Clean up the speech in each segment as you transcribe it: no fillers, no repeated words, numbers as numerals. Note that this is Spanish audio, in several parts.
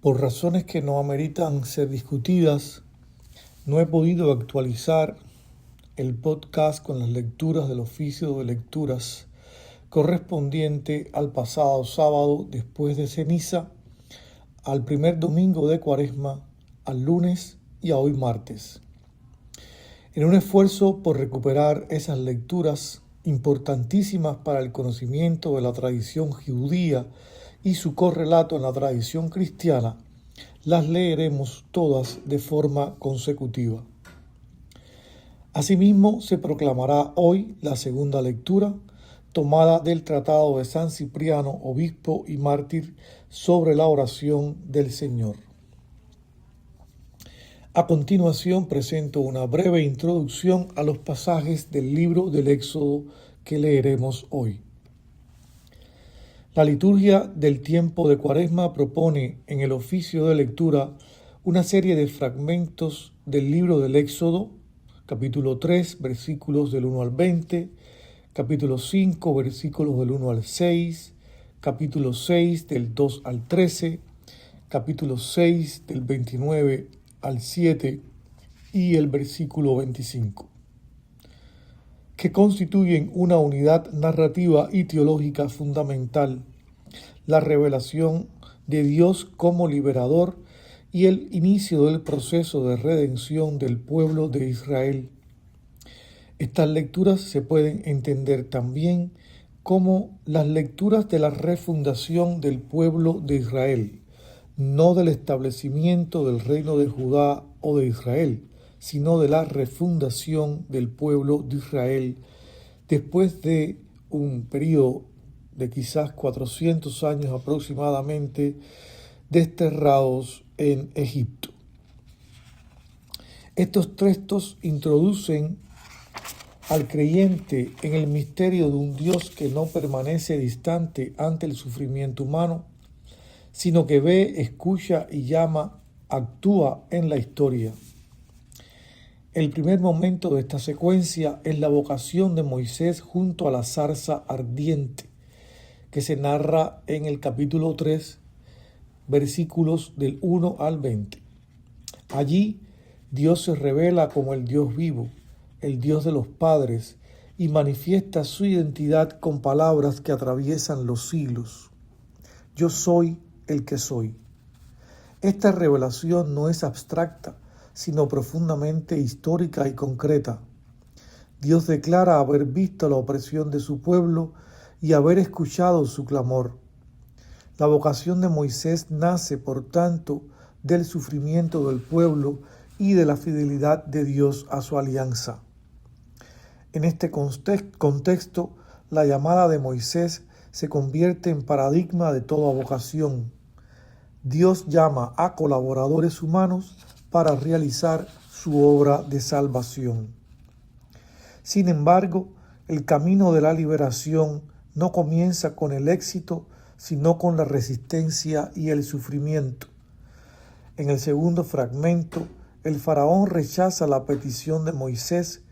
Por razones que no ameritan ser discutidas, no he podido actualizar el podcast con las lecturas del oficio de lecturas correspondiente al pasado sábado después de ceniza, al primer domingo de Cuaresma, al lunes y a hoy martes. En un esfuerzo por recuperar esas lecturas importantísimas para el conocimiento de la tradición judía y su correlato en la tradición cristiana, las leeremos todas de forma consecutiva. Asimismo, se proclamará hoy la segunda lectura, tomada del Tratado de San Cipriano, obispo y mártir, sobre la oración del Señor. A continuación presento una breve introducción a los pasajes del libro del Éxodo que leeremos hoy. La liturgia del tiempo de Cuaresma propone en el oficio de lectura una serie de fragmentos del libro del Éxodo, capítulo 3, versículos del 1 al 20, capítulo 5, versículos del 1 al 6, capítulo 6, del 2 al 13, capítulo 6, del 29 al 7 y el versículo 25, que constituyen una unidad narrativa y teológica fundamental, la revelación de Dios como liberador y el inicio del proceso de redención del pueblo de Israel. Estas lecturas se pueden entender también como las lecturas de la refundación del pueblo de Israel, no del establecimiento del reino de Judá o de Israel, sino de la refundación del pueblo de Israel después de un periodo de quizás 400 años aproximadamente desterrados en Egipto. Estos textos introducen al creyente en el misterio de un Dios que no permanece distante ante el sufrimiento humano, sino que ve, escucha y llama, actúa en la historia. El primer momento de esta secuencia es la vocación de Moisés junto a la zarza ardiente, que se narra en el capítulo 3, versículos del 1 al 20. Allí Dios se revela como el Dios vivo, el Dios de los padres, y manifiesta su identidad con palabras que atraviesan los siglos. Yo soy el que soy. Esta revelación no es abstracta, sino profundamente histórica y concreta. Dios declara haber visto la opresión de su pueblo y haber escuchado su clamor. La vocación de Moisés nace, por tanto, del sufrimiento del pueblo y de la fidelidad de Dios a su alianza. En este contexto, la llamada de Moisés se convierte en paradigma de toda vocación. Dios llama a colaboradores humanos para realizar su obra de salvación. Sin embargo, el camino de la liberación no comienza con el éxito, sino con la resistencia y el sufrimiento. En el segundo fragmento, el faraón rechaza la petición de Moisés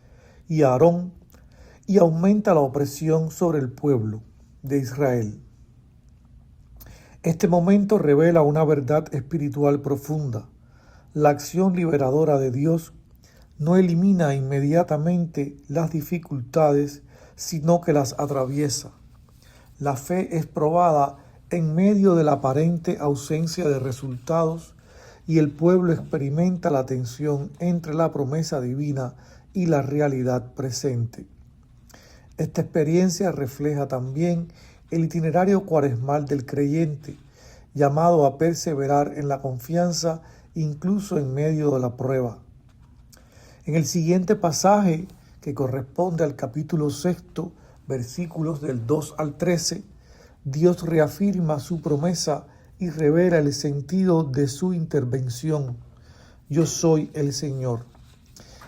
y Aarón y aumenta la opresión sobre el pueblo de Israel. Este momento revela una verdad espiritual profunda. La acción liberadora de Dios no elimina inmediatamente las dificultades, sino que las atraviesa. La fe es probada en medio de la aparente ausencia de resultados y el pueblo experimenta la tensión entre la promesa divina y la realidad presente. Esta experiencia refleja también el itinerario cuaresmal del creyente, llamado a perseverar en la confianza incluso en medio de la prueba. En el siguiente pasaje, que corresponde al capítulo 6, versículos del 2 al 13, Dios reafirma su promesa y revela el sentido de su intervención. Yo soy el Señor.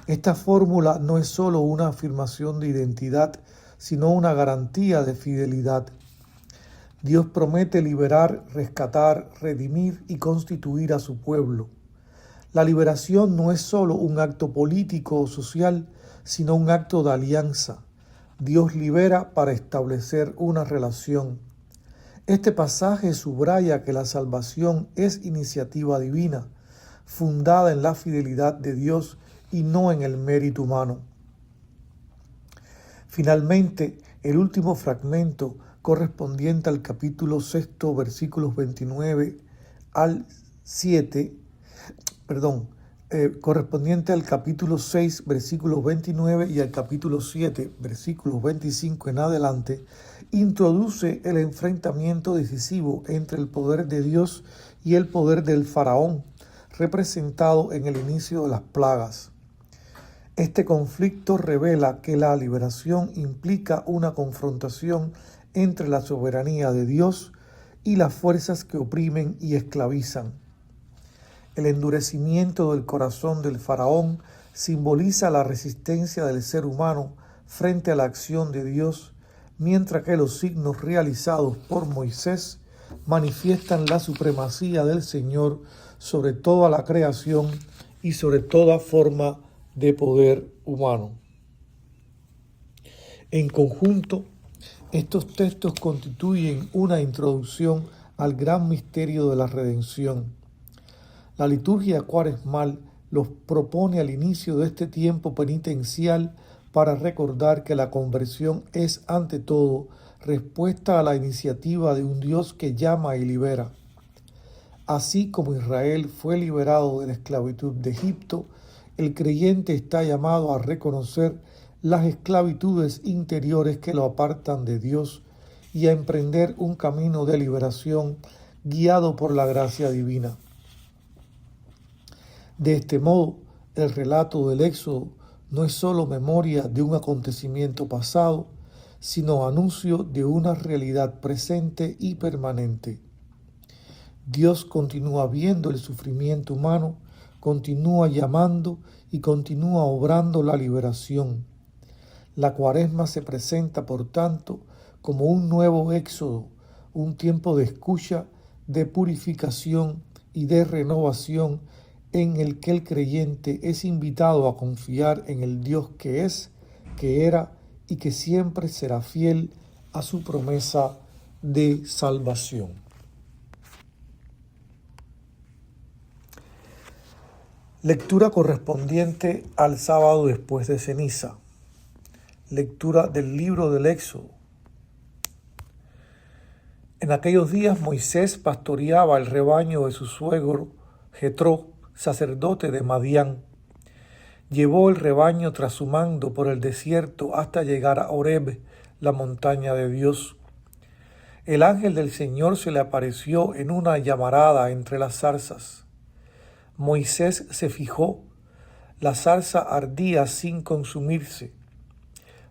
Esta fórmula no es solo una afirmación de identidad, sino una garantía de fidelidad. Dios promete liberar, rescatar, redimir y constituir a su pueblo. La liberación no es solo un acto político o social, sino un acto de alianza. Dios libera para establecer una relación. Este pasaje subraya que la salvación es iniciativa divina, fundada en la fidelidad de Dios y no en el mérito humano. Finalmente, el último fragmento correspondiente al capítulo 6, versículos 29 al 7, correspondiente al capítulo 6, versículos 29 y al capítulo 7, versículos 25 en adelante, introduce el enfrentamiento decisivo entre el poder de Dios y el poder del faraón, representado en el inicio de las plagas. Este conflicto revela que la liberación implica una confrontación entre la soberanía de Dios y las fuerzas que oprimen y esclavizan. El endurecimiento del corazón del faraón simboliza la resistencia del ser humano frente a la acción de Dios, mientras que los signos realizados por Moisés manifiestan la supremacía del Señor sobre toda la creación y sobre toda forma de poder humano. En conjunto, estos textos constituyen una introducción al gran misterio de la redención. La liturgia cuaresmal los propone al inicio de este tiempo penitencial para recordar que la conversión es, ante todo, respuesta a la iniciativa de un Dios que llama y libera. Así como Israel fue liberado de la esclavitud de Egipto, el creyente está llamado a reconocer las esclavitudes interiores que lo apartan de Dios y a emprender un camino de liberación guiado por la gracia divina. De este modo, el relato del Éxodo no es solo memoria de un acontecimiento pasado, sino anuncio de una realidad presente y permanente. Dios continúa viendo el sufrimiento humano, continúa llamando y continúa obrando la liberación. La Cuaresma se presenta, por tanto, como un nuevo éxodo, un tiempo de escucha, de purificación y de renovación en el que el creyente es invitado a confiar en el Dios que es, que era y que siempre será fiel a su promesa de salvación. Lectura correspondiente al sábado después de ceniza. Lectura del libro del Éxodo. En aquellos días Moisés pastoreaba el rebaño de su suegro Jetró, sacerdote de Madián. Llevó el rebaño tras su mando por el desierto hasta llegar a Horeb, la montaña de Dios. El ángel del Señor se le apareció en una llamarada entre las zarzas. Moisés se fijó, la zarza ardía sin consumirse.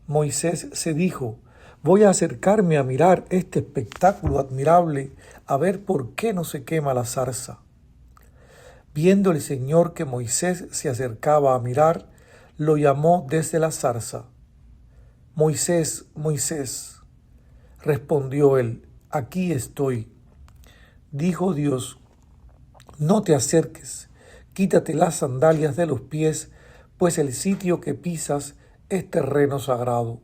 Moisés se dijo: voy a acercarme a mirar este espectáculo admirable, a ver por qué no se quema la zarza. Viendo el Señor que Moisés se acercaba a mirar, lo llamó desde la zarza. Moisés, Moisés. Respondió él: aquí estoy. Dijo Dios: no te acerques, quítate las sandalias de los pies, pues el sitio que pisas es terreno sagrado.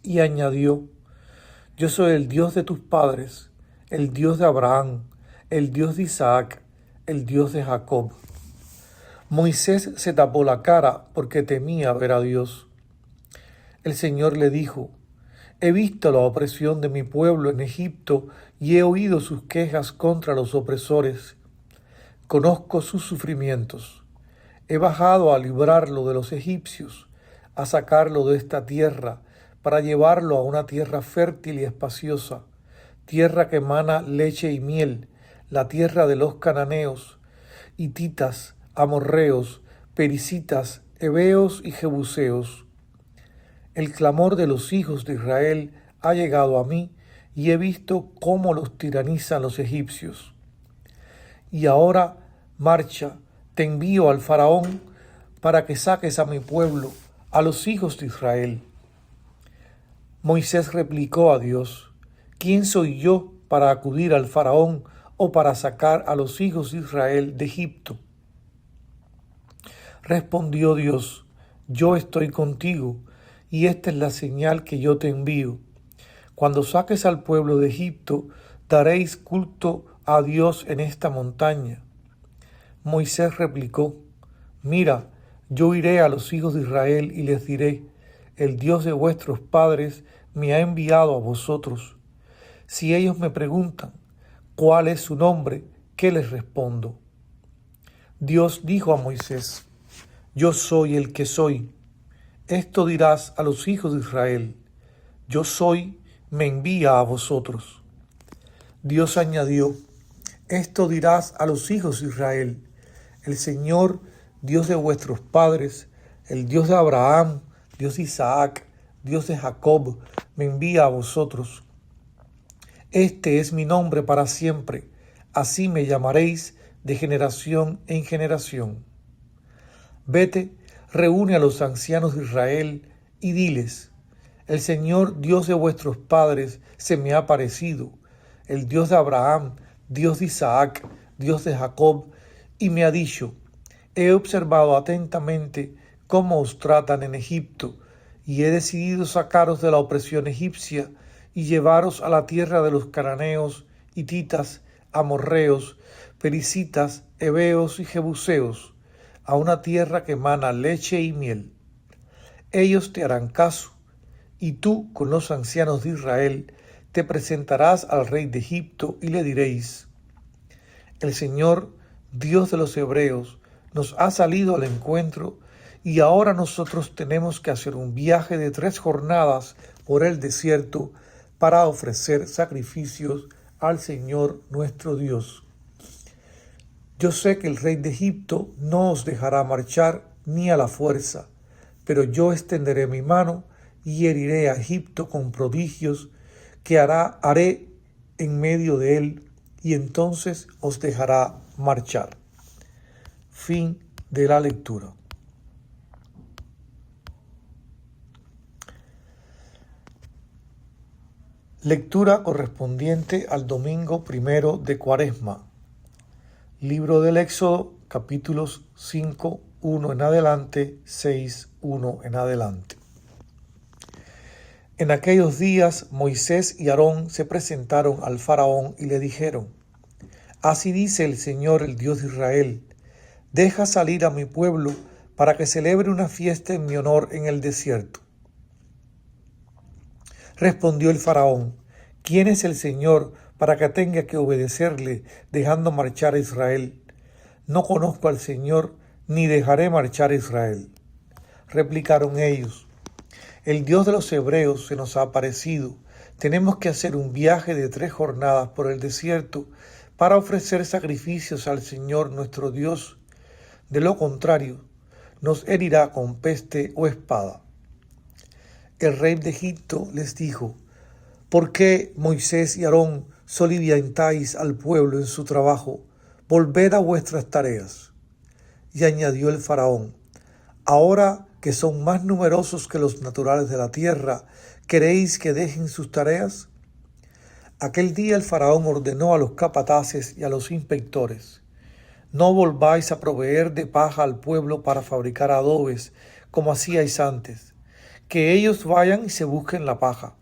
Y añadió: yo soy el Dios de tus padres, el Dios de Abraham, el Dios de Isaac, el Dios de Jacob. Moisés se tapó la cara porque temía ver a Dios. El Señor le dijo: he visto la opresión de mi pueblo en Egipto y he oído sus quejas contra los opresores. Conozco sus sufrimientos. He bajado a librarlo de los egipcios, a sacarlo de esta tierra, para llevarlo a una tierra fértil y espaciosa, tierra que emana leche y miel, la tierra de los cananeos, hititas, amorreos, pericitas, heveos y jebuseos. El clamor de los hijos de Israel ha llegado a mí, y he visto cómo los tiranizan los egipcios. Y ahora marcha, te envío al faraón para que saques a mi pueblo, a los hijos de Israel. Moisés replicó a Dios: ¿quién soy yo para acudir al faraón o para sacar a los hijos de Israel de Egipto? Respondió Dios: yo estoy contigo, y esta es la señal que yo te envío. Cuando saques al pueblo de Egipto, ¿daréis culto a Dios en esta montaña? Moisés replicó: Mira, yo iré a los hijos de Israel y les diré: el Dios de vuestros padres me ha enviado a vosotros. Si ellos me preguntan: ¿cuál es su nombre?, ¿qué les respondo? Dios dijo a Moisés: Yo soy el que soy. Esto dirás a los hijos de Israel: Yo soy, me envía a vosotros. Dios añadió: Esto dirás a los hijos de Israel: El Señor, Dios de vuestros padres, el Dios de Abraham, Dios de Isaac, Dios de Jacob, me envía a vosotros. Este es mi nombre para siempre, así me llamaréis de generación en generación. Vete, reúne a los ancianos de Israel y diles: el Señor, Dios de vuestros padres, se me ha aparecido, el Dios de Abraham, Dios de Isaac, Dios de Jacob, y me ha dicho: he observado atentamente cómo os tratan en Egipto, y he decidido sacaros de la opresión egipcia y llevaros a la tierra de los cananeos, hititas, amorreos, pericitas, heveos y jebuseos, a una tierra que emana leche y miel. Ellos te harán caso, y tú con los ancianos de Israel te presentarás al rey de Egipto y le diréis: el Señor, Dios de los hebreos, nos ha salido al encuentro, y ahora nosotros tenemos que hacer un viaje de 3 jornadas por el desierto para ofrecer sacrificios al Señor nuestro Dios. Yo sé que el rey de Egipto no os dejará marchar ni a la fuerza, pero yo extenderé mi mano y heriré a Egipto con prodigios que haré en medio de él, y entonces os dejará marchar. Fin de la lectura. Lectura correspondiente al domingo 1 de Cuaresma. Libro del Éxodo, capítulos 5, 1 en adelante, 6, 1 en adelante. En aquellos días Moisés y Aarón se presentaron al faraón y le dijeron: así dice el Señor, el Dios de Israel: deja salir a mi pueblo para que celebre una fiesta en mi honor en el desierto. Respondió el faraón: ¿quién es el Señor para que tenga que obedecerle dejando marchar a Israel? No conozco al Señor, ni dejaré marchar a Israel. Replicaron ellos: el Dios de los hebreos se nos ha aparecido. Tenemos que hacer un viaje de 3 jornadas por el desierto para ofrecer sacrificios al Señor nuestro Dios. De lo contrario, nos herirá con peste o espada. El rey de Egipto les dijo: ¿por qué, Moisés y Aarón, soliviantáis al pueblo en su trabajo? Volved a vuestras tareas. Y añadió el faraón: ahora que son más numerosos que los naturales de la tierra, ¿queréis que dejen sus tareas? Aquel día el faraón ordenó a los capataces y a los inspectores: no volváis a proveer de paja al pueblo para fabricar adobes, como hacíais antes. Que ellos vayan y se busquen la paja.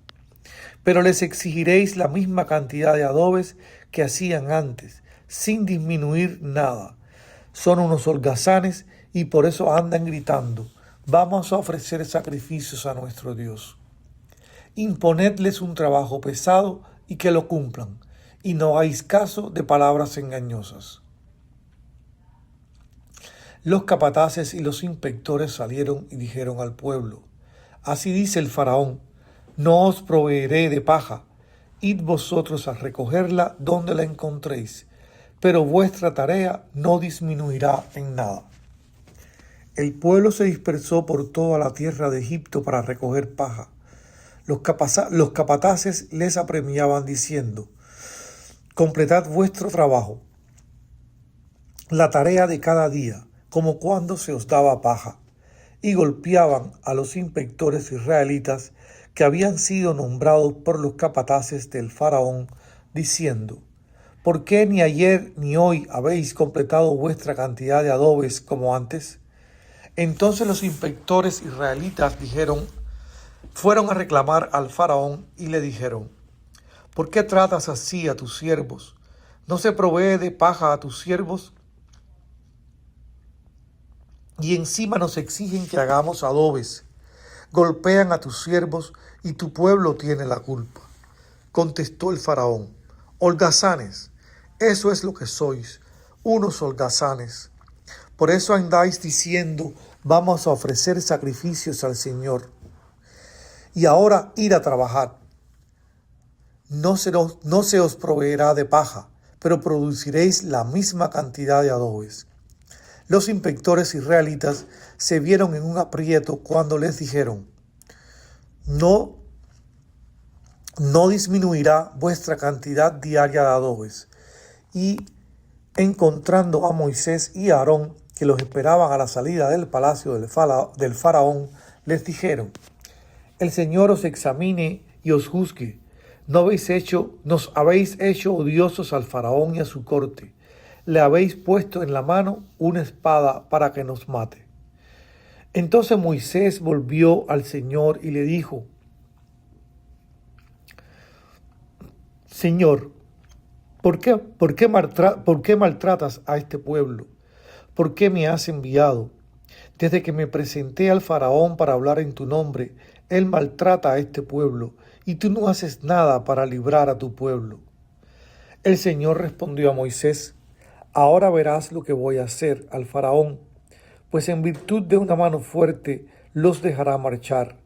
Pero les exigiréis la misma cantidad de adobes que hacían antes, sin disminuir nada. Son unos holgazanes y por eso andan gritando: vamos a ofrecer sacrificios a nuestro Dios. Imponedles un trabajo pesado y que lo cumplan, y no hagáis caso de palabras engañosas. Los capataces y los inspectores salieron y dijeron al pueblo: así dice el faraón: no os proveeré de paja, id vosotros a recogerla donde la encontréis, pero vuestra tarea no disminuirá en nada. El pueblo se dispersó por toda la tierra de Egipto para recoger paja. Los capataces les apremiaban diciendo: completad vuestro trabajo, la tarea de cada día, como cuando se os daba paja, y golpeaban a los inspectores israelitas que habían sido nombrados por los capataces del faraón, diciendo: ¿por qué ni ayer ni hoy habéis completado vuestra cantidad de adobes como antes? Entonces los inspectores israelitas fueron a reclamar al faraón y le dijeron: ¿Por qué tratas así a tus siervos? ¿No se provee de paja a tus siervos? Y encima nos exigen que hagamos adobes. Golpean a tus siervos y tu pueblo tiene la culpa. Contestó el faraón: holgazanes, eso es lo que sois, unos holgazanes. Por eso andáis diciendo: vamos a ofrecer sacrificios al Señor. Y ahora ir a trabajar. No se os proveerá de paja, pero produciréis la misma cantidad de adobes. Los inspectores israelitas se vieron en un aprieto cuando les dijeron: no disminuirá vuestra cantidad diaria de adobes. Y encontrando a Moisés y a Aarón, que los esperaban a la salida del palacio del faraón, les dijeron: el Señor os examine y os juzgue. Nos habéis hecho odiosos al faraón y a su corte. Le habéis puesto en la mano una espada para que nos mate. Entonces Moisés volvió al Señor y le dijo: Señor, ¿por qué maltratas a este pueblo? ¿Por qué me has enviado? Desde que me presenté al faraón para hablar en tu nombre, él maltrata a este pueblo, y tú no haces nada para librar a tu pueblo. El Señor respondió a Moisés: ahora verás lo que voy a hacer al faraón, pues en virtud de una mano fuerte los dejará marchar.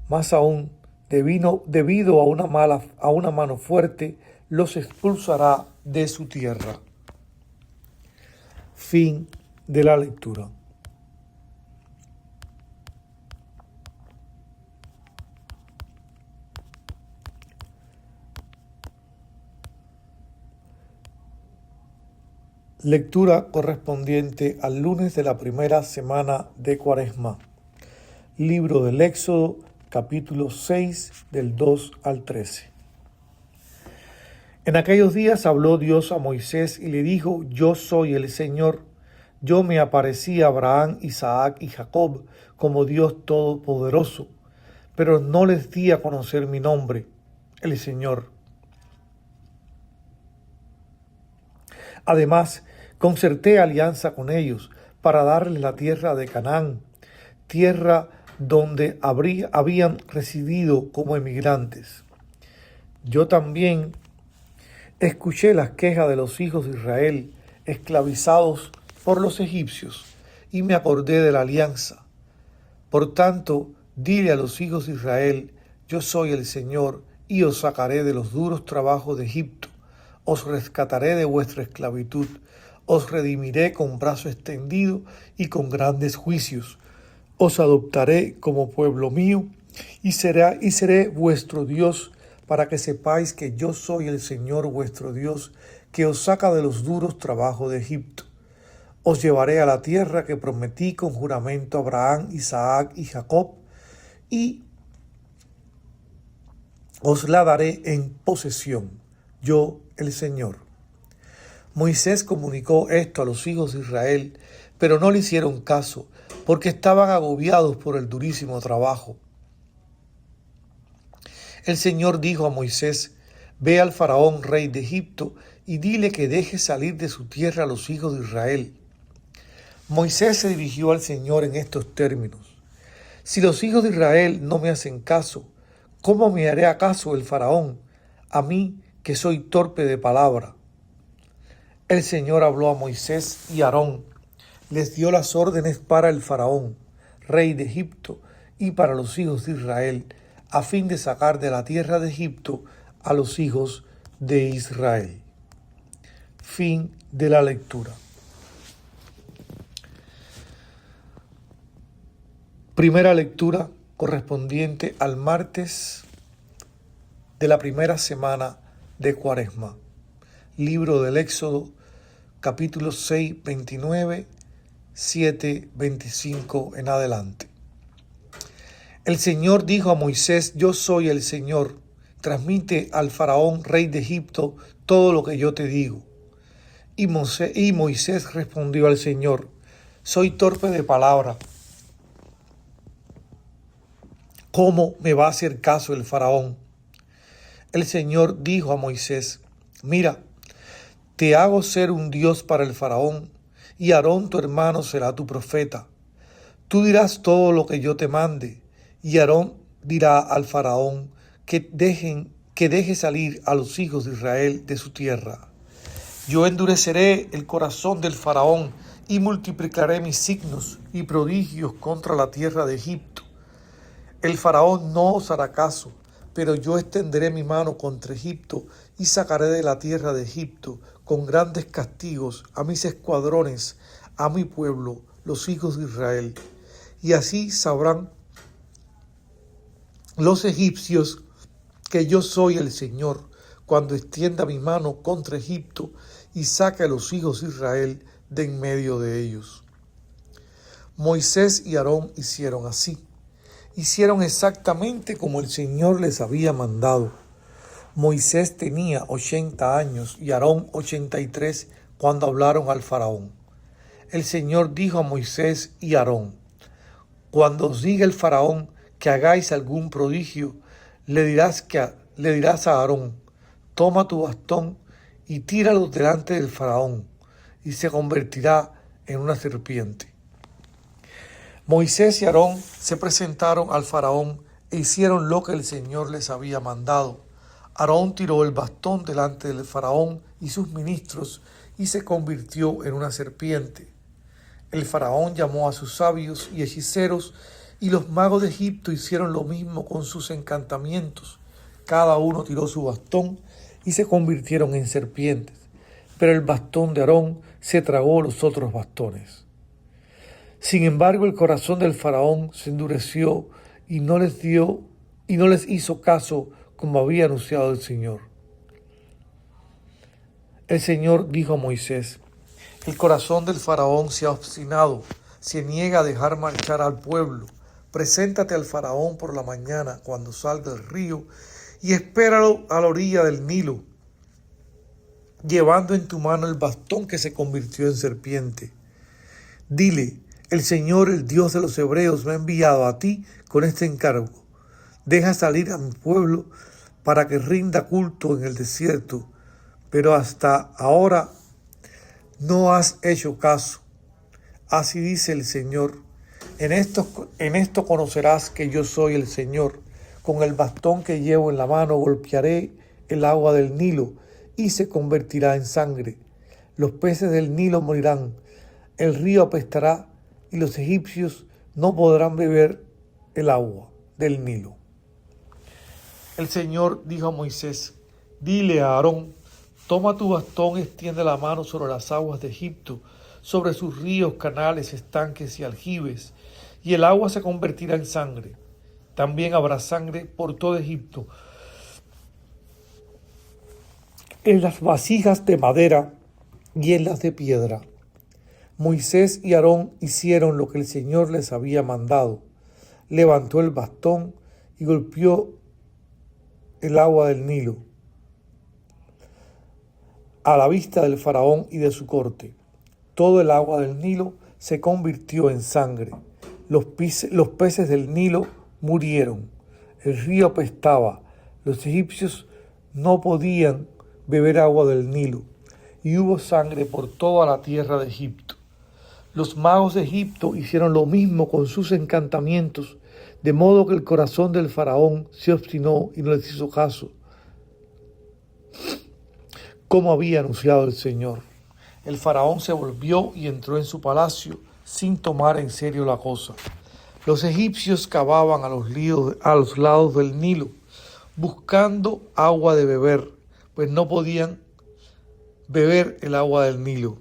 Más aún, debido a una mano fuerte, los expulsará de su tierra. Fin de la lectura. Lectura correspondiente al lunes de la primera semana de Cuaresma. Libro del Éxodo, capítulo 6, del 2 al 13. En aquellos días habló Dios a Moisés y le dijo: yo soy el Señor. Yo me aparecí a Abraham, Isaac y Jacob como Dios Todopoderoso, pero no les di a conocer mi nombre, el Señor. Además, concerté alianza con ellos para darles la tierra de Canaán, tierra donde habían residido como emigrantes. Yo también escuché las quejas de los hijos de Israel, esclavizados por los egipcios, y me acordé de la alianza. Por tanto, dile a los hijos de Israel: yo soy el Señor, y os sacaré de los duros trabajos de Egipto. Os rescataré de vuestra esclavitud, os redimiré con brazo extendido y con grandes juicios. Os adoptaré como pueblo mío y seré vuestro Dios, para que sepáis que yo soy el Señor vuestro Dios, que os saca de los duros trabajos de Egipto. Os llevaré a la tierra que prometí con juramento a Abraham, Isaac y Jacob, y os la daré en posesión, yo el Señor. Moisés comunicó esto a los hijos de Israel, pero no le hicieron caso, porque estaban agobiados por el durísimo trabajo. El Señor dijo a Moisés: ve al faraón, rey de Egipto, y dile que deje salir de su tierra a los hijos de Israel. Moisés se dirigió al Señor en estos términos: si los hijos de Israel no me hacen caso, ¿cómo me haré caso el faraón, a mí que soy torpe de palabra? El Señor habló a Moisés y a Aarón, les dio las órdenes para el faraón, rey de Egipto, y para los hijos de Israel, a fin de sacar de la tierra de Egipto a los hijos de Israel. Fin de la lectura. Primera lectura correspondiente al martes de la primera semana de Cuaresma. Libro del Éxodo, capítulo 6, 29, 7, 25 en adelante. El Señor dijo a Moisés: yo soy el Señor. Transmite al faraón, rey de Egipto, todo lo que yo te digo. Y Moisés respondió al Señor: soy torpe de palabra. ¿Cómo me va a hacer caso el faraón? el Señor dijo a Moisés: Mira, te hago ser un Dios para el faraón, y Aarón tu hermano será tu profeta. Tú dirás todo lo que yo te mande, y Aarón dirá al faraón que deje salir a los hijos de Israel de su tierra. Yo endureceré el corazón del faraón y multiplicaré mis signos y prodigios contra la tierra de Egipto. El faraón no os hará caso, pero yo extenderé mi mano contra Egipto y sacaré de la tierra de Egipto con grandes castigos a mis escuadrones, a mi pueblo, los hijos de Israel. Y así sabrán los egipcios que yo soy el Señor, cuando extienda mi mano contra Egipto y saque a los hijos de Israel de en medio de ellos. Moisés y Aarón hicieron así. Hicieron exactamente como el Señor les había mandado. Moisés tenía 80 años y Aarón 83 cuando hablaron al faraón. El Señor dijo a Moisés y Aarón: Cuando os diga el faraón que hagáis algún prodigio, le dirás a Aarón: Toma tu bastón y tíralo delante del faraón, y se convertirá en una serpiente. Moisés y Aarón se presentaron al faraón e hicieron lo que el Señor les había mandado. Aarón tiró el bastón delante del faraón y sus ministros y se convirtió en una serpiente. El faraón llamó a sus sabios y hechiceros, y los magos de Egipto hicieron lo mismo con sus encantamientos. Cada uno tiró su bastón y se convirtieron en serpientes, pero el bastón de Aarón se tragó los otros bastones. Sin embargo, el corazón del faraón se endureció y no les hizo caso, como había anunciado el Señor. El Señor dijo a Moisés: El corazón del faraón se ha obstinado, se niega a dejar marchar al pueblo. Preséntate al faraón por la mañana cuando salga el río y espéralo a la orilla del Nilo, llevando en tu mano el bastón que se convirtió en serpiente. Dile: El Señor, el Dios de los hebreos, me ha enviado a ti con este encargo. Deja salir a mi pueblo para que rinda culto en el desierto, pero hasta ahora no has hecho caso. Así dice el Señor: en esto conocerás que yo soy el Señor. Con el bastón que llevo en la mano golpearé el agua del Nilo y se convertirá en sangre. Los peces del Nilo morirán, el río apestará y los egipcios no podrán beber el agua del Nilo. El Señor dijo a Moisés: Dile a Aarón: Toma tu bastón y extiende la mano sobre las aguas de Egipto, sobre sus ríos, canales, estanques y aljibes, y el agua se convertirá en sangre. También habrá sangre por todo Egipto, en las vasijas de madera y en las de piedra. Moisés y Aarón hicieron lo que el Señor les había mandado. Levantó el bastón y golpeó el agua del Nilo a la vista del faraón y de su corte. Todo el agua del Nilo se convirtió en sangre. Los peces del Nilo murieron. El río apestaba. Los egipcios no podían beber agua del Nilo. Y hubo sangre por toda la tierra de Egipto. Los magos de Egipto hicieron lo mismo con sus encantamientos, de modo que el corazón del faraón se obstinó y no les hizo caso, como había anunciado el Señor. El faraón se volvió y entró en su palacio sin tomar en serio la cosa. Los egipcios cavaban a los lados del Nilo, buscando agua de beber, pues no podían beber el agua del Nilo.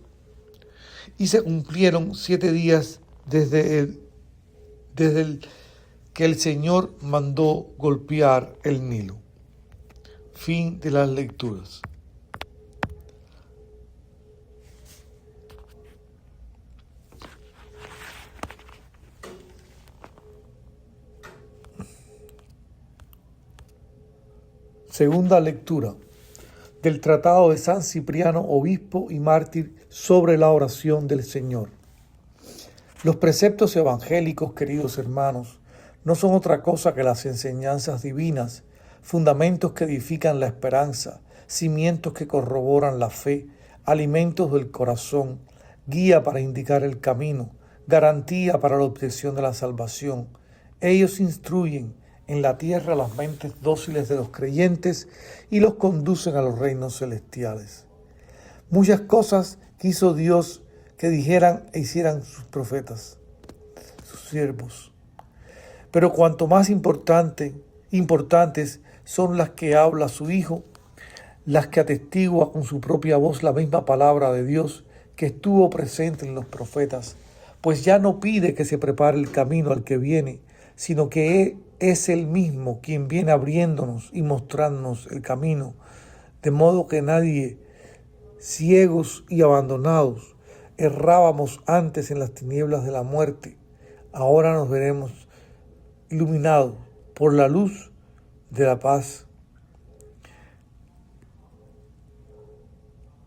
Y se cumplieron 7 días desde que el Señor mandó golpear el Nilo. Fin de las lecturas. Segunda lectura del Tratado de San Cipriano, obispo y mártir, sobre la oración del Señor. Los preceptos evangélicos, queridos hermanos, no son otra cosa que las enseñanzas divinas fundamentos que edifican la esperanza, cimientos que corroboran la fe, alimentos del corazón, guía para indicar el camino, garantía para la obtención de la salvación. Ellos instruyen en la tierra las mentes dóciles de los creyentes y los conducen a los reinos celestiales. Muchas cosas quiso Dios que dijeran e hicieran sus profetas, sus siervos. Pero cuanto más importantes son las que habla su Hijo, las que atestigua con su propia voz la misma palabra de Dios que estuvo presente en los profetas, pues ya no pide que se prepare el camino al que viene, sino que es Él mismo quien viene abriéndonos y mostrándonos el camino, de modo que nadie, ciegos y abandonados, errábamos antes en las tinieblas de la muerte, ahora nos veremos iluminados por la luz de la paz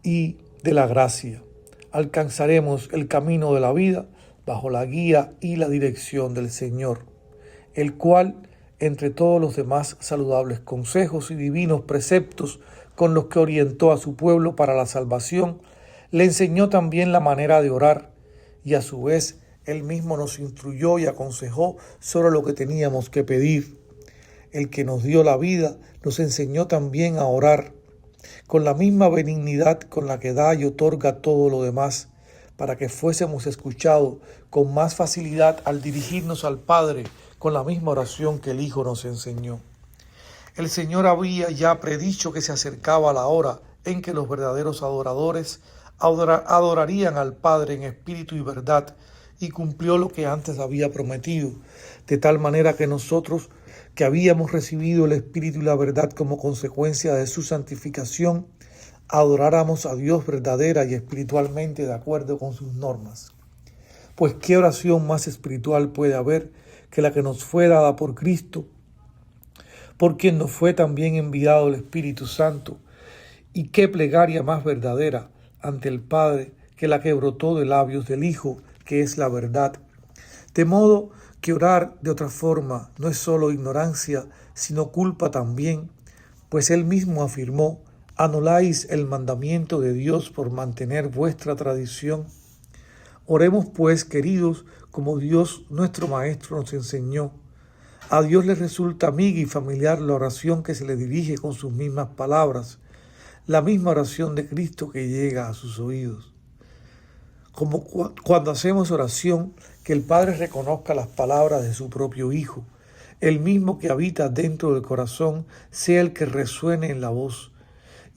y de la gracia. Alcanzaremos el camino de la vida bajo la guía y la dirección del Señor, el cual, entre todos los demás saludables consejos y divinos preceptos con los que orientó a su pueblo para la salvación, le enseñó también la manera de orar, y a su vez él mismo nos instruyó y aconsejó sobre lo que teníamos que pedir. El que nos dio la vida nos enseñó también a orar, con la misma benignidad con la que da y otorga todo lo demás, para que fuésemos escuchados con más facilidad al dirigirnos al Padre con la misma oración que el Hijo nos enseñó. El Señor había ya predicho que se acercaba la hora en que los verdaderos adoradores adorarían al Padre en espíritu y verdad, y cumplió lo que antes había prometido, de tal manera que nosotros, que habíamos recibido el Espíritu y la verdad como consecuencia de su santificación, adoráramos a Dios verdadera y espiritualmente de acuerdo con sus normas. Pues qué oración más espiritual puede haber que la que nos fue dada por Cristo, por quien nos fue también enviado el Espíritu Santo, y qué plegaria más verdadera ante el Padre que la que brotó de labios del Hijo, que es la verdad. De modo que orar de otra forma no es solo ignorancia, sino culpa también, pues Él mismo afirmó: anuláis el mandamiento de Dios por mantener vuestra tradición. Oremos pues, queridos, como Dios nuestro Maestro nos enseñó. A Dios le resulta amiga y familiar la oración que se le dirige con sus mismas palabras, la misma oración de Cristo que llega a sus oídos. Como cuando hacemos oración, que el Padre reconozca las palabras de su propio Hijo, el mismo que habita dentro del corazón sea el que resuene en la voz,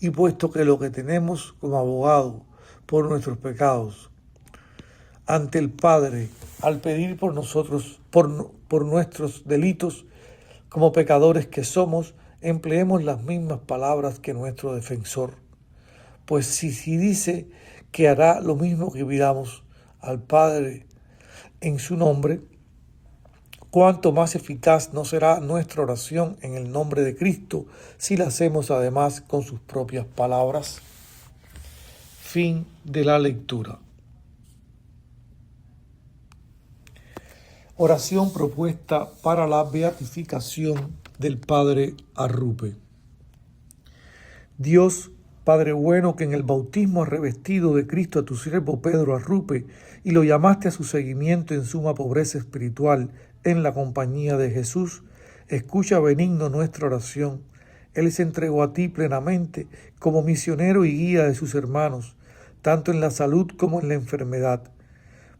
y puesto que lo que tenemos como abogado por nuestros pecados ante el Padre, al pedir por nosotros, por nuestros delitos, como pecadores que somos, empleemos las mismas palabras que nuestro defensor. Pues si dice que hará lo mismo que pidamos al Padre en su nombre, cuánto más eficaz no será nuestra oración en el nombre de Cristo si la hacemos además con sus propias palabras. Fin de la lectura. Oración propuesta para la beatificación del Padre Arrupe. Dios, Padre bueno, que en el bautismo has revestido de Cristo a tu siervo Pedro Arrupe y lo llamaste a su seguimiento en suma pobreza espiritual en la compañía de Jesús, escucha benigno nuestra oración. Él se entregó a ti plenamente como misionero y guía de sus hermanos, tanto en la salud como en la enfermedad.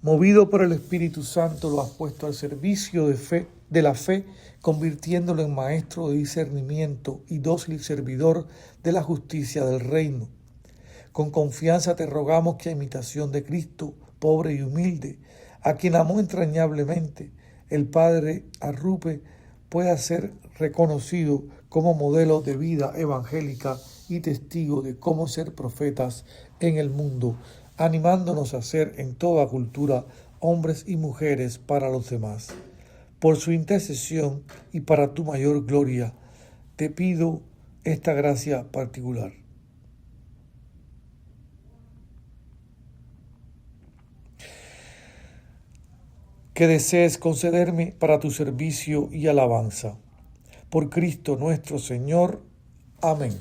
Movido por el Espíritu Santo, lo has puesto al servicio de la fe, convirtiéndolo en maestro de discernimiento y dócil servidor de la justicia del reino. Con confianza te rogamos que a imitación de Cristo, pobre y humilde, a quien amó entrañablemente, el Padre Arrupe pueda ser reconocido como modelo de vida evangélica y testigo de cómo ser profetas en el mundo, animándonos a ser en toda cultura hombres y mujeres para los demás. Por su intercesión y para tu mayor gloria, te pido esta gracia particular. Que desees concederme para tu servicio y alabanza. Por Cristo nuestro Señor. Amén.